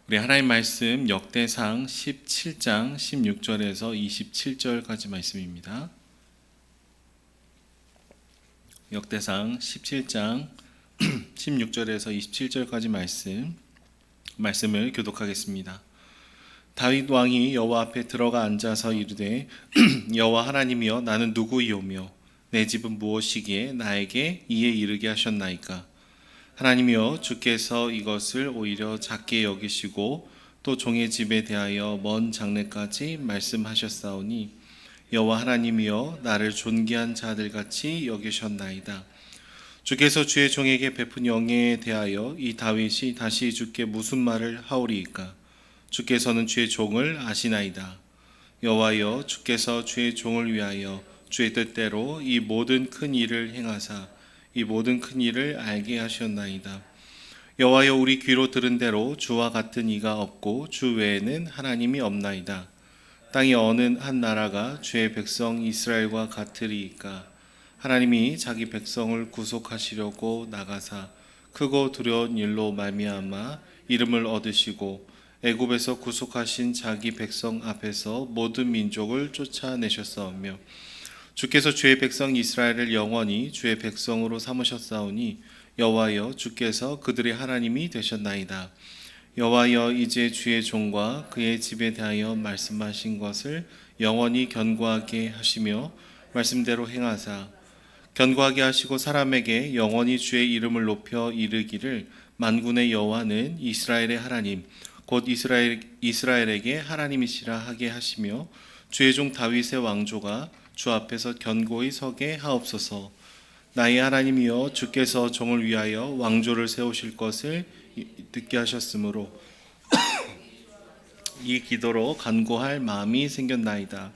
우리 하나님 말씀 역대상 17장 16절에서 27절까지 말씀입니다. 역대상 17장 16절에서 27절까지 말씀을 교독하겠습니다. 다윗 왕이 여호와 앞에 들어가 앉아서 이르되 여호와 하나님이여 나는 누구이오며 내 집은 무엇이기에 나에게 이에 이르게 하셨나이까. 하나님이여 주께서 이것을 오히려 작게 여기시고 또 종의 집에 대하여 먼 장래까지 말씀하셨사오니 여호와 하나님이여 나를 존귀한 자들같이 여기셨나이다. 주께서 주의 종에게 베푼 영예에 대하여 이 다윗이 다시 주께 무슨 말을 하오리이까. 주께서는 주의 종을 아시나이다. 여호와여 주께서 주의 종을 위하여 주의 뜻대로 이 모든 큰 일을 행하사 이 모든 큰 일을 알게 하셨나이다. 여호와여 우리 귀로 들은 대로 주와 같은 이가 없고 주 외에는 하나님이 없나이다. 땅의 어느 한 나라가 주의 백성 이스라엘과 같으리이까. 하나님이 자기 백성을 구속하시려고 나가사 크고 두려운 일로 말미암아 이름을 얻으시고 애굽에서 구속하신 자기 백성 앞에서 모든 민족을 쫓아내셨사오며 주께서 주의 백성 이스라엘을 영원히 주의 백성으로 삼으셨사오니 여호와여 주께서 그들의 하나님이 되셨나이다. 여호와여 이제 주의 종과 그의 집에 대하여 말씀하신 것을 영원히 견고하게 하시며 말씀대로 행하사 견고하게 하시고 사람에게 영원히 주의 이름을 높여 이르기를 만군의 여호와는 이스라엘의 하나님 곧 이스라엘에게 하나님이시라 하게 하시며 주의 종 다윗의 왕조가 주 앞에서 견고히 서게 하옵소서. 나의 하나님이여 주께서 종을 위하여 왕조를 세우실 것을 듣게 하셨으므로 이 기도로 간구할 마음이 생겼나이다.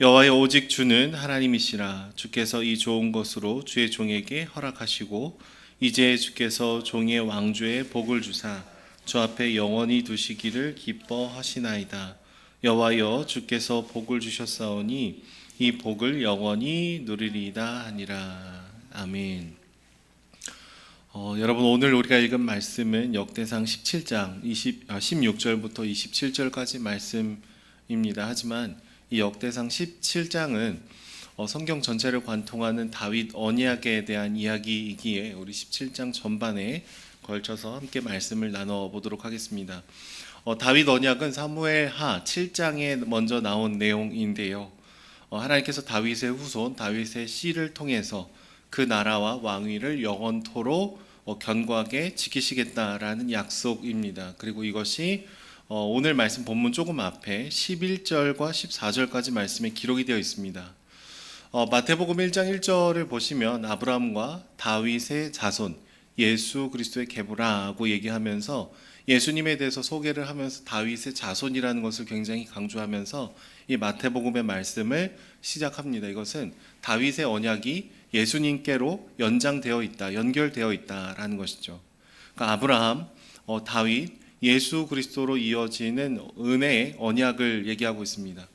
여호와여 오직 주는 하나님이시라. 주께서 이 좋은 것으로 주의 종에게 허락하시고 이제 주께서 종의 왕조에 복을 주사 주 앞에 영원히 두시기를 기뻐하시나이다. 여호와여 주께서 복을 주셨사오니 이 복을 영원히 누리리이다 하니라. 아멘. 여러분 오늘 우리가 읽은 말씀은 역대상 17장 16절부터 27절까지 말씀입니다. 하지만 이 역대상 17장은 성경 전체를 관통하는 다윗 언약에 대한 이야기이기에 우리 17장 전반에 걸쳐서 함께 말씀을 나눠보도록 하겠습니다. 다윗 언약은 사무엘하 7장에 먼저 나온 내용인데요. 하나님께서 다윗의 후손 다윗의 씨를 통해서 그 나라와 왕위를 영원토록 견고하게 지키시겠다라는 약속입니다. 그리고 이것이 오늘 말씀 본문 조금 앞에 11절과 14절까지 말씀에 기록이 되어 있습니다. 마태복음 1장 1절을 보시면 아브라함과 다윗의 자손 예수 그리스도의 계보라고 얘기하면서 예수님에 대해서 소개를 하면서 다윗의 자손이라는 것을 굉장히 강조하면서 이 마태복음의 말씀을 시작합니다. 이것은 다윗의 언약이 예수님께로 연장되어 있다, 연결되어 있다라는 것이죠. 그러니까 아브라함, 다윗, 예수 그리스도로 이어지는 은혜의 언약을 얘기하고 있습니다.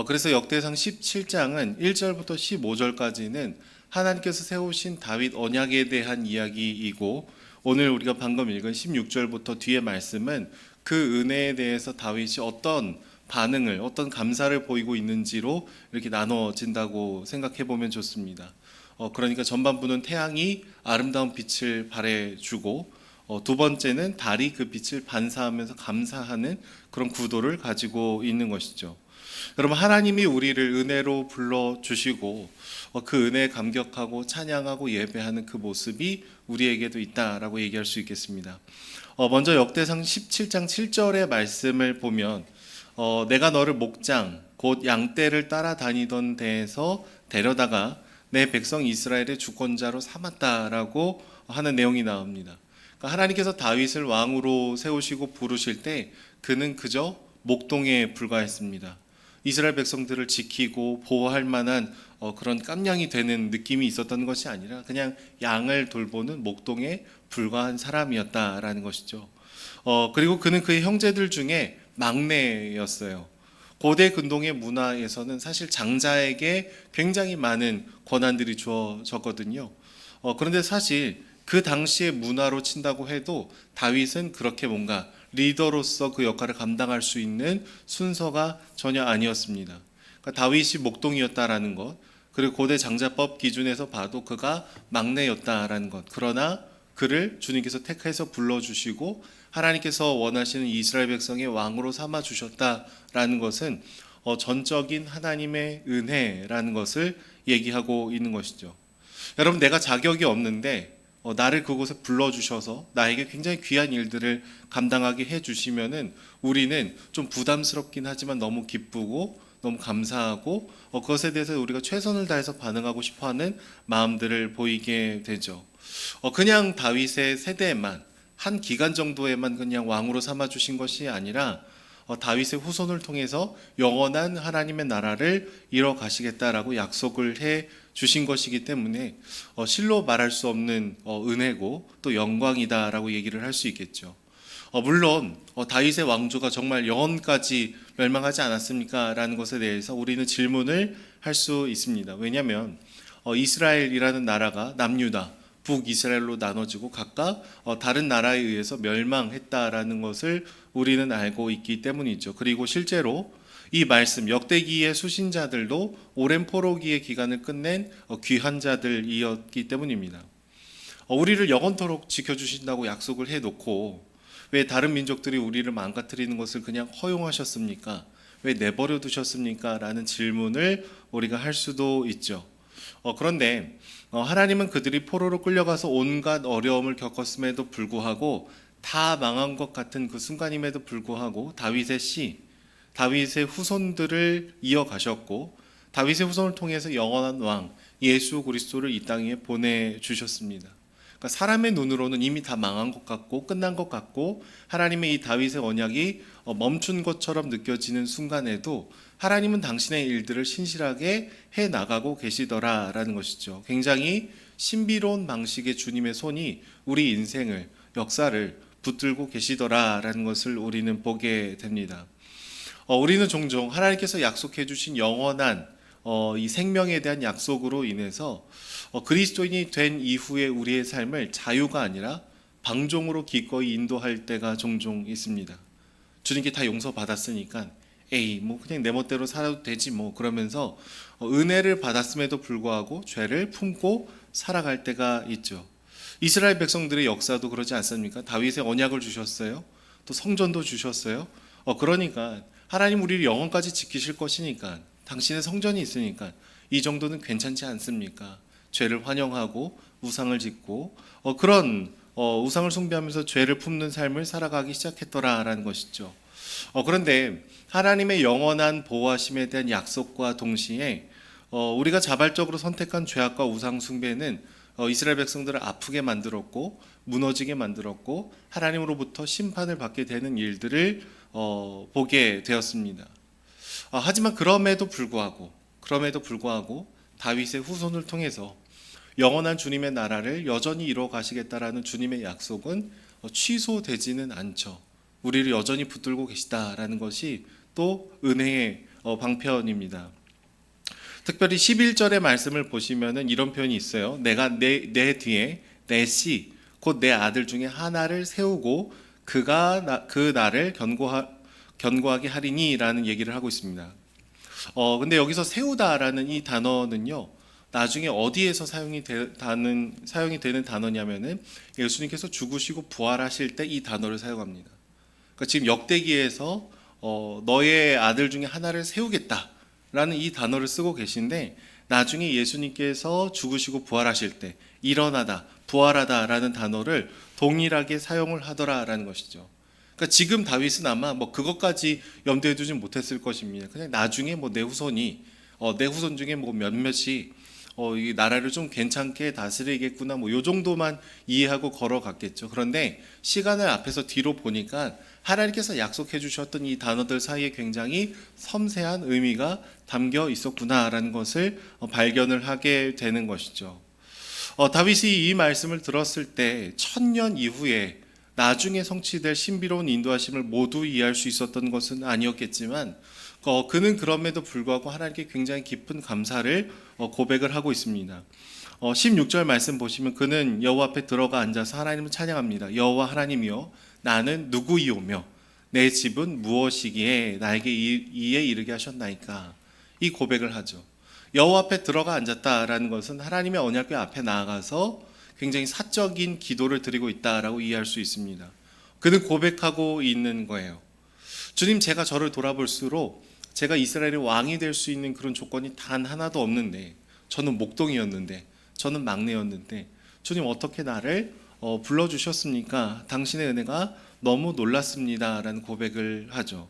그래서 역대상 17장은 1절부터 15절까지는 하나님께서 세우신 다윗 언약에 대한 이야기이고 오늘 우리가 방금 읽은 16절부터 뒤의 말씀은 그 은혜에 대해서 다윗이 어떤 반응을 어떤 감사를 보이고 있는지로 이렇게 나눠진다고 생각해 보면 좋습니다. 그러니까 전반부는 태양이 아름다운 빛을 발해주고 두 번째는 달이 그 빛을 반사하면서 감사하는 그런 구도를 가지고 있는 것이죠. 여러분 하나님이 우리를 은혜로 불러주시고 그 은혜에 감격하고 찬양하고 예배하는 그 모습이 우리에게도 있다라고 얘기할 수 있겠습니다. 먼저 역대상 17장 7절의 말씀을 보면 내가 너를 목장 곧 양떼를 따라다니던 데에서 데려다가 내 백성 이스라엘의 주권자로 삼았다라고 하는 내용이 나옵니다. 그러니까 하나님께서 다윗을 왕으로 세우시고 부르실 때 그는 그저 목동에 불과했습니다. 이스라엘 백성들을 지키고 보호할 만한 그런 깜냥이 되는 느낌이 있었던 것이 아니라 그냥 양을 돌보는 목동에 불과한 사람이었다라는 것이죠. 그리고 그는 그의 형제들 중에 막내였어요. 고대 근동의 문화에서는 사실 장자에게 굉장히 많은 권한들이 주어졌거든요. 그런데 사실 그 당시의 문화로 친다고 해도 다윗은 그렇게 뭔가 리더로서 그 역할을 감당할 수 있는 순서가 전혀 아니었습니다. 그러니까 다윗이 목동이었다라는 것, 그리고 고대 장자법 기준에서 봐도 그가 막내였다라는 것. 그러나 그를 주님께서 택해서 불러주시고 하나님께서 원하시는 이스라엘 백성의 왕으로 삼아 주셨다라는 것은 전적인 하나님의 은혜라는 것을 얘기하고 있는 것이죠. 여러분, 내가 자격이 없는데 나를 그곳에 불러주셔서 나에게 굉장히 귀한 일들을 감당하게 해주시면은 우리는 좀 부담스럽긴 하지만 너무 기쁘고 너무 감사하고 그것에 대해서 우리가 최선을 다해서 반응하고 싶어하는 마음들을 보이게 되죠. 그냥 다윗의 세대에만 한 기간 정도에만 그냥 왕으로 삼아 주신 것이 아니라 다윗의 후손을 통해서 영원한 하나님의 나라를 이뤄 가시겠다라고 약속을 해 주신 것이기 때문에 실로 말할 수 없는 은혜고 또 영광이다라고 얘기를 할 수 있겠죠. 물론 다윗의 왕조가 정말 영원까지 멸망하지 않았습니까? 라는 것에 대해서 우리는 질문을 할 수 있습니다. 왜냐하면 이스라엘이라는 나라가 남유다, 북이스라엘로 나눠지고 각각 다른 나라에 의해서 멸망했다라는 것을 우리는 알고 있기 때문이죠. 그리고 실제로 이 말씀 역대기의 수신자들도 오랜 포로기의 기간을 끝낸 귀한 자들이었기 때문입니다. 우리를 영원토록 지켜주신다고 약속을 해놓고 왜 다른 민족들이 우리를 망가뜨리는 것을 그냥 허용하셨습니까? 왜 내버려 두셨습니까? 라는 질문을 우리가 할 수도 있죠. 그런데 하나님은 그들이 포로로 끌려가서 온갖 어려움을 겪었음에도 불구하고 다 망한 것 같은 그 순간임에도 불구하고 다윗의 후손들을 이어가셨고 다윗의 후손을 통해서 영원한 왕 예수 그리스도를 이 땅에 보내주셨습니다. 그러니까 사람의 눈으로는 이미 다 망한 것 같고 끝난 것 같고 하나님의 이 다윗의 언약이 멈춘 것처럼 느껴지는 순간에도 하나님은 당신의 일들을 신실하게 해나가고 계시더라라는 것이죠. 굉장히 신비로운 방식의 주님의 손이 우리 인생을 역사를 붙들고 계시더라라는 것을 우리는 보게 됩니다. 우리는 종종 하나님께서 약속해 주신 영원한 이 생명에 대한 약속으로 인해서 그리스도인이 된 이후에 우리의 삶을 자유가 아니라 방종으로 기꺼이 인도할 때가 종종 있습니다. 주님께 다 용서받았으니까 에이 뭐 그냥 내 멋대로 살아도 되지 뭐 그러면서 은혜를 받았음에도 불구하고 죄를 품고 살아갈 때가 있죠. 이스라엘 백성들의 역사도 그러지 않습니까? 다윗의 언약을 주셨어요. 또 성전도 주셨어요. 그러니까 하나님 우리를 영원까지 지키실 것이니까 당신의 성전이 있으니까 이 정도는 괜찮지 않습니까? 죄를 환영하고 우상을 짓고 그런 우상을 숭배하면서 죄를 품는 삶을 살아가기 시작했더라라는 것이죠. 그런데 하나님의 영원한 보호하심에 대한 약속과 동시에 우리가 자발적으로 선택한 죄악과 우상 숭배는 이스라엘 백성들을 아프게 만들었고 무너지게 만들었고 하나님으로부터 심판을 받게 되는 일들을 보게 되었습니다. 하지만 그럼에도 불구하고 다윗의 후손을 통해서 영원한 주님의 나라를 여전히 이루어 가시겠다라는 주님의 약속은 취소되지는 않죠. 우리를 여전히 붙들고 계시다라는 것이 또 은혜의 방편입니다. 특별히 11절의 말씀을 보시면은 이런 표현이 있어요. 내가 내 뒤에 내 씨, 곧 내 아들 중에 하나를 세우고 그가 그 나를 견고하게 하리니라는 얘기를 하고 있습니다. 근데 여기서 세우다라는 이 단어는요. 나중에 어디에서 사용이 되는 단어냐면은 예수님께서 죽으시고 부활하실 때 이 단어를 사용합니다. 그러니까 지금 역대기에서 너의 아들 중에 하나를 세우겠다라는 이 단어를 쓰고 계신데 나중에 예수님께서 죽으시고 부활하실 때 일어나다, 부활하다라는 단어를 동일하게 사용을 하더라라는 것이죠. 그러니까 지금 다윗은 아마 뭐 그것까지 염두에 두지 못했을 것입니다. 그냥 나중에 뭐 내 후손 중에 뭐 몇몇이 이 나라를 좀 괜찮게 다스리겠구나 뭐 요 정도만 이해하고 걸어갔겠죠. 그런데 시간을 앞에서 뒤로 보니까 하나님께서 약속해 주셨던 이 단어들 사이에 굉장히 섬세한 의미가 담겨 있었구나라는 것을 발견을 하게 되는 것이죠. 다윗이 이 말씀을 들었을 때 1000년 이후에 나중에 성취될 신비로운 인도하심을 모두 이해할 수 있었던 것은 아니었겠지만 그는 그럼에도 불구하고 하나님께 굉장히 깊은 감사를 고백을 하고 있습니다. 16절 말씀 보시면 그는 여호와 앞에 들어가 앉아서 하나님을 찬양합니다. 여호와 하나님이여 나는 누구이오며 내 집은 무엇이기에 나에게 이에 이르게 하셨나이까. 이 고백을 하죠. 여호와 앞에 들어가 앉았다라는 것은 하나님의 언약궤 앞에 나아가서 굉장히 사적인 기도를 드리고 있다라고 이해할 수 있습니다. 그는 고백하고 있는 거예요. 주님, 제가 저를 돌아볼수록 제가 이스라엘의 왕이 될 수 있는 그런 조건이 단 하나도 없는데, 저는 목동이었는데, 저는 막내였는데 주님 어떻게 나를 불러주셨습니까? 당신의 은혜가 너무 놀랐습니다 라는 고백을 하죠.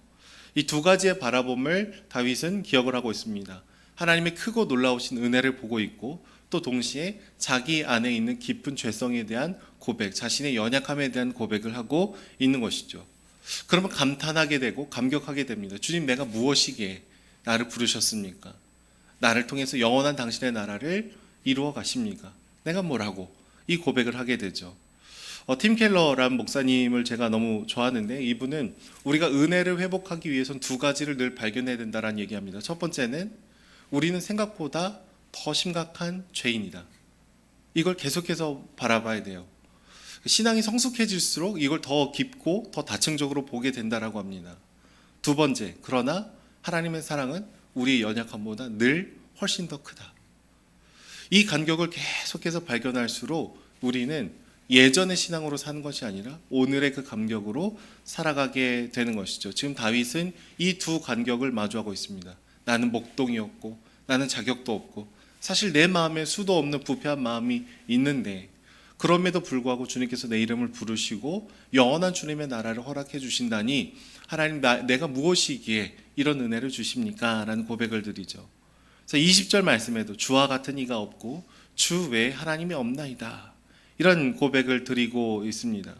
이 두 가지의 바라봄을 다윗은 기억을 하고 있습니다. 하나님의 크고 놀라우신 은혜를 보고 있고, 또 동시에 자기 안에 있는 깊은 죄성에 대한 고백, 자신의 연약함에 대한 고백을 하고 있는 것이죠. 그러면 감탄하게 되고 감격하게 됩니다. 주님, 내가 무엇이기에 나를 부르셨습니까? 나를 통해서 영원한 당신의 나라를 이루어 가십니까? 내가 뭐라고? 이 고백을 하게 되죠. 팀 켈러라는 목사님을 제가 너무 좋아하는데, 이분은 우리가 은혜를 회복하기 위해서는 두 가지를 늘 발견해야 된다는 얘기합니다. 첫 번째는 우리는 생각보다 더 심각한 죄인이다. 이걸 계속해서 바라봐야 돼요. 신앙이 성숙해질수록 이걸 더 깊고 더 다층적으로 보게 된다라고 합니다. 두 번째, 그러나 하나님의 사랑은 우리의 연약함보다 늘 훨씬 더 크다. 이 간격을 계속해서 발견할수록 우리는 예전의 신앙으로 사는 것이 아니라 오늘의 그 간격으로 살아가게 되는 것이죠. 지금 다윗은 이 두 간격을 마주하고 있습니다. 나는 목동이었고, 나는 자격도 없고, 사실 내 마음에 수도 없는 부패한 마음이 있는데, 그럼에도 불구하고 주님께서 내 이름을 부르시고 영원한 주님의 나라를 허락해 주신다니, 하나님, 내가 무엇이기에 이런 은혜를 주십니까? 라는 고백을 드리죠. 그래서 20절 말씀에도 주와 같은 이가 없고 주 외에 하나님이 없나이다, 이런 고백을 드리고 있습니다.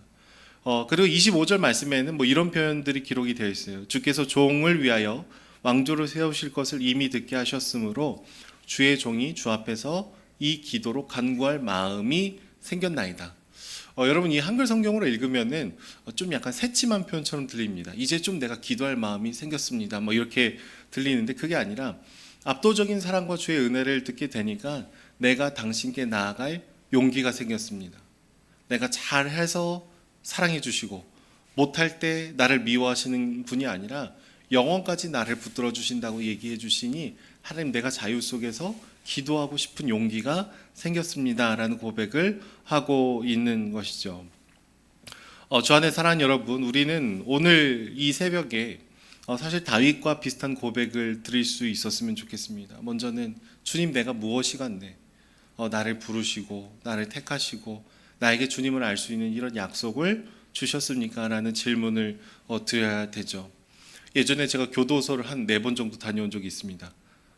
그리고 25절 말씀에는 이런 표현들이 기록이 되어 있어요. 주께서 종을 위하여 왕조를 세우실 것을 이미 듣게 하셨으므로 주의 종이 주 앞에서 이 기도로 간구할 마음이 생겼나이다. 여러분, 이 한글 성경으로 읽으면은 좀 약간 새침한 표현처럼 들립니다. 이제 좀 내가 기도할 마음이 생겼습니다, 이렇게 들리는데, 그게 아니라 압도적인 사랑과 주의 은혜를 듣게 되니까 내가 당신께 나아갈 용기가 생겼습니다. 내가 잘해서 사랑해 주시고 못할 때 나를 미워하시는 분이 아니라 영원까지 나를 붙들어 주신다고 얘기해 주시니, 하나님, 내가 자유 속에서 기도하고 싶은 용기가 생겼습니다 라는 고백을 하고 있는 것이죠. 주 안에 사랑하는 여러분, 우리는 오늘 이 새벽에 사실 다윗과 비슷한 고백을 드릴 수 있었으면 좋겠습니다. 먼저는 주님, 내가 무엇이간데 나를 부르시고 나를 택하시고 나에게 주님을 알 수 있는 이런 약속을 주셨습니까? 라는 질문을 드려야 되죠. 예전에 제가 교도소를 한 4번 정도 다녀온 적이 있습니다.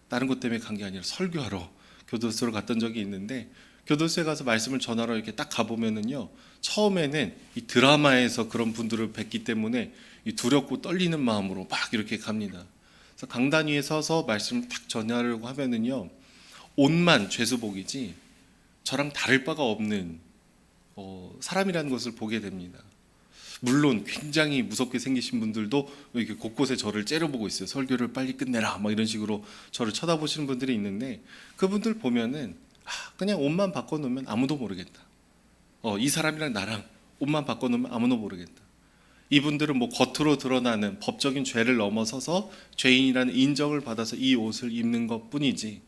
다른 것 때문에 간 게 아니라 설교하러 교도소를 갔던 적이 있는데, 교도소에 가서 말씀을 전하러 이렇게 딱 가보면은요, 처음에는 이 드라마에서 그런 분들을 뵙기 때문에 이 두렵고 떨리는 마음으로 막 이렇게 갑니다. 그래서 강단 위에 서서 말씀을 딱 전하려고 하면은요, 옷만 죄수복이지 저랑 다를 바가 없는 사람이라는 것을 보게 됩니다. 물론 굉장히 무섭게 생기신 분들도 이렇게 곳곳에 저를 째려보고 있어요. 설교를 빨리 끝내라 이런 식으로 저를 쳐다보시는 분들이 있는데, 그분들 보면은 그냥 옷만 바꿔놓으면 아무도 모르겠다. 이 사람이랑 나랑 옷만 바꿔놓으면 아무도 모르겠다. 이분들은 겉으로 드러나는 법적인 죄를 넘어서서 죄인이라는 인정을 받아서 이 옷을 입는 것뿐이지,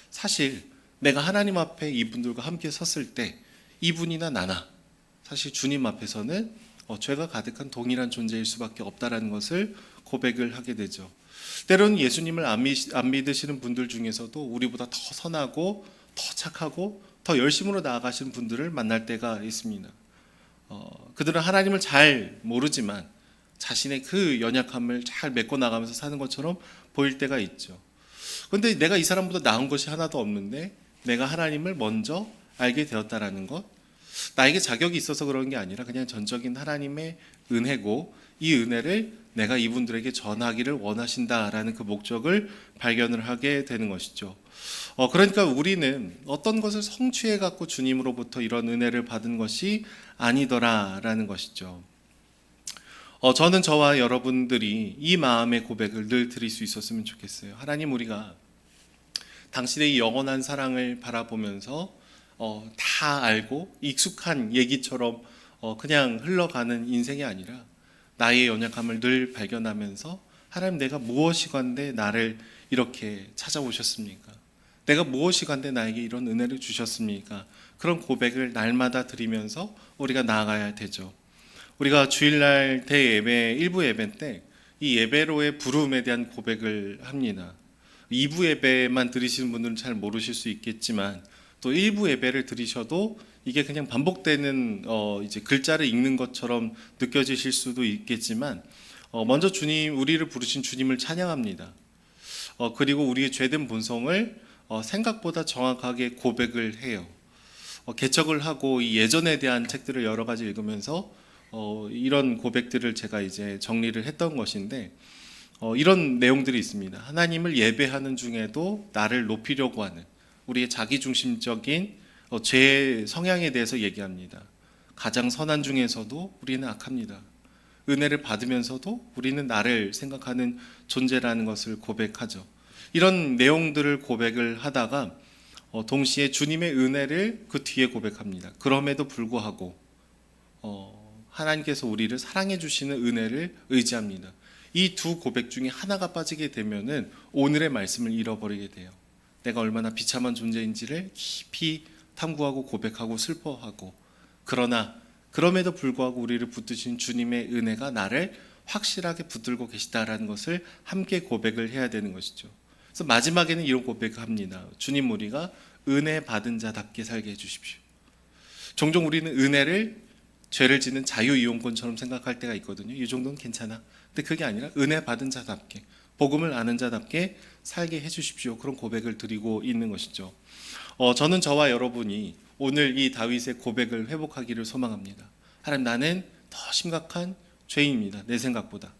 사실 내가 하나님 앞에 이분들과 함께 섰을 때 이분이나 나나 사실 주님 앞에서는 죄가 가득한 동일한 존재일 수밖에 없다라는 것을 고백을 하게 되죠. 때로는 예수님을 안 믿으시는 분들 중에서도 우리보다 더 선하고 더 착하고 더 열심으로 나아가시는 분들을 만날 때가 있습니다. 그들은 하나님을 잘 모르지만 자신의 그 연약함을 잘 메꿔 나가면서 사는 것처럼 보일 때가 있죠. 그런데 내가 이 사람보다 나은 것이 하나도 없는데 내가 하나님을 먼저 알게 되었다라는 것, 나에게 자격이 있어서 그런 게 아니라 그냥 전적인 하나님의 은혜고, 이 은혜를 내가 이분들에게 전하기를 원하신다라는 그 목적을 발견을 하게 되는 것이죠. 그러니까 우리는 어떤 것을 성취해 갖고 주님으로부터 이런 은혜를 받은 것이 아니더라라는 것이죠. 저는 저와 여러분들이 이 마음의 고백을 늘 드릴 수 있었으면 좋겠어요. 하나님, 우리가 당신의 이 영원한 사랑을 바라보면서 다 알고 익숙한 얘기처럼 그냥 흘러가는 인생이 아니라 나의 연약함을 늘 발견하면서 하나님, 내가 무엇이 간데 나를 이렇게 찾아오셨습니까? 내가 무엇이 간데 나에게 이런 은혜를 주셨습니까? 그런 고백을 날마다 드리면서 우리가 나아가야 되죠. 우리가 주일날 대예배, 일부 예배 때 이 예배로의 부름에 대한 고백을 합니다. 2부 예배만 들으시는 분들은 잘 모르실 수 있겠지만 또 1부 예배를 들으셔도 이게 그냥 반복되는 이제 글자를 읽는 것처럼 느껴지실 수도 있겠지만 먼저 주님, 우리를 부르신 주님을 찬양합니다. 그리고 우리의 죄된 본성을 생각보다 정확하게 고백을 해요. 개척을 하고 이 예전에 대한 책들을 여러 가지 읽으면서 이런 고백들을 제가 이제 정리를 했던 것인데 이런 내용들이 있습니다. 하나님을 예배하는 중에도 나를 높이려고 하는 우리의 자기중심적인 죄의 성향에 대해서 얘기합니다. 가장 선한 중에서도 우리는 악합니다. 은혜를 받으면서도 우리는 나를 생각하는 존재라는 것을 고백하죠. 이런 내용들을 고백을 하다가 동시에 주님의 은혜를 그 뒤에 고백합니다. 그럼에도 불구하고 하나님께서 우리를 사랑해 주시는 은혜를 의지합니다. 이 두 고백 중에 하나가 빠지게 되면은 오늘의 말씀을 잃어버리게 돼요. 내가 얼마나 비참한 존재인지를 깊이 탐구하고 고백하고 슬퍼하고, 그러나 그럼에도 불구하고 우리를 붙드신 주님의 은혜가 나를 확실하게 붙들고 계시다라는 것을 함께 고백을 해야 되는 것이죠. 그래서 마지막에는 이런 고백을 합니다. 주님, 우리가 은혜 받은 자답게 살게 해주십시오. 종종 우리는 은혜를 죄를 짓는 자유이용권처럼 생각할 때가 있거든요. 이 정도는 괜찮아. 근데 그게 아니라 은혜 받은 자답게, 복음을 아는 자답게 살게 해주십시오. 그런 고백을 드리고 있는 것이죠. 저는 저와 여러분이 오늘 이 다윗의 고백을 회복하기를 소망합니다. 하나님, 나는 더 심각한 죄인입니다. 내 생각보다.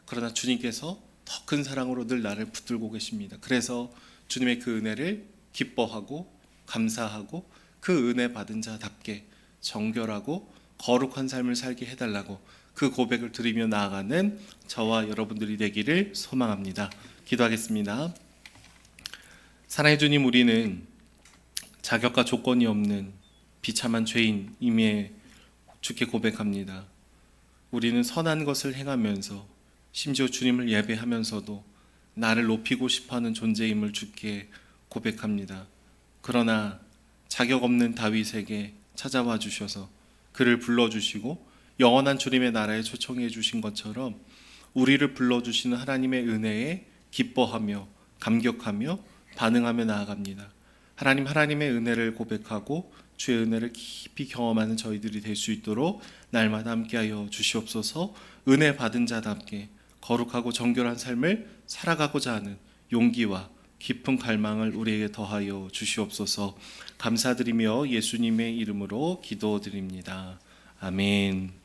그러나 주님께서 더 큰 사랑으로 늘 나를 붙들고 계십니다. 그래서 주님의 그 은혜를 기뻐하고 감사하고 그 은혜 받은 자답게 정결하고 거룩한 삶을 살게 해달라고 그 고백을 드리며 나아가는 저와 여러분들이 되기를 소망합니다. 기도하겠습니다. 사랑해 주님, 우리는 자격과 조건이 없는 비참한 죄인임에 주께 고백합니다. 우리는 선한 것을 행하면서 심지어 주님을 예배하면서도 나를 높이고 싶어하는 존재임을 주께 고백합니다. 그러나 자격 없는 다윗에게 찾아와 주셔서 그를 불러주시고 영원한 주님의 나라에 초청해 주신 것처럼 우리를 불러주시는 하나님의 은혜에 기뻐하며 감격하며 반응하며 나아갑니다. 하나님, 하나님의 은혜를 고백하고 주의 은혜를 깊이 경험하는 저희들이 될 수 있도록 날마다 함께하여 주시옵소서. 은혜 받은 자답게 거룩하고 정결한 삶을 살아가고자 하는 용기와 깊은 갈망을 우리에게 더하여 주시옵소서. 감사드리며 예수님의 이름으로 기도드립니다. 아멘.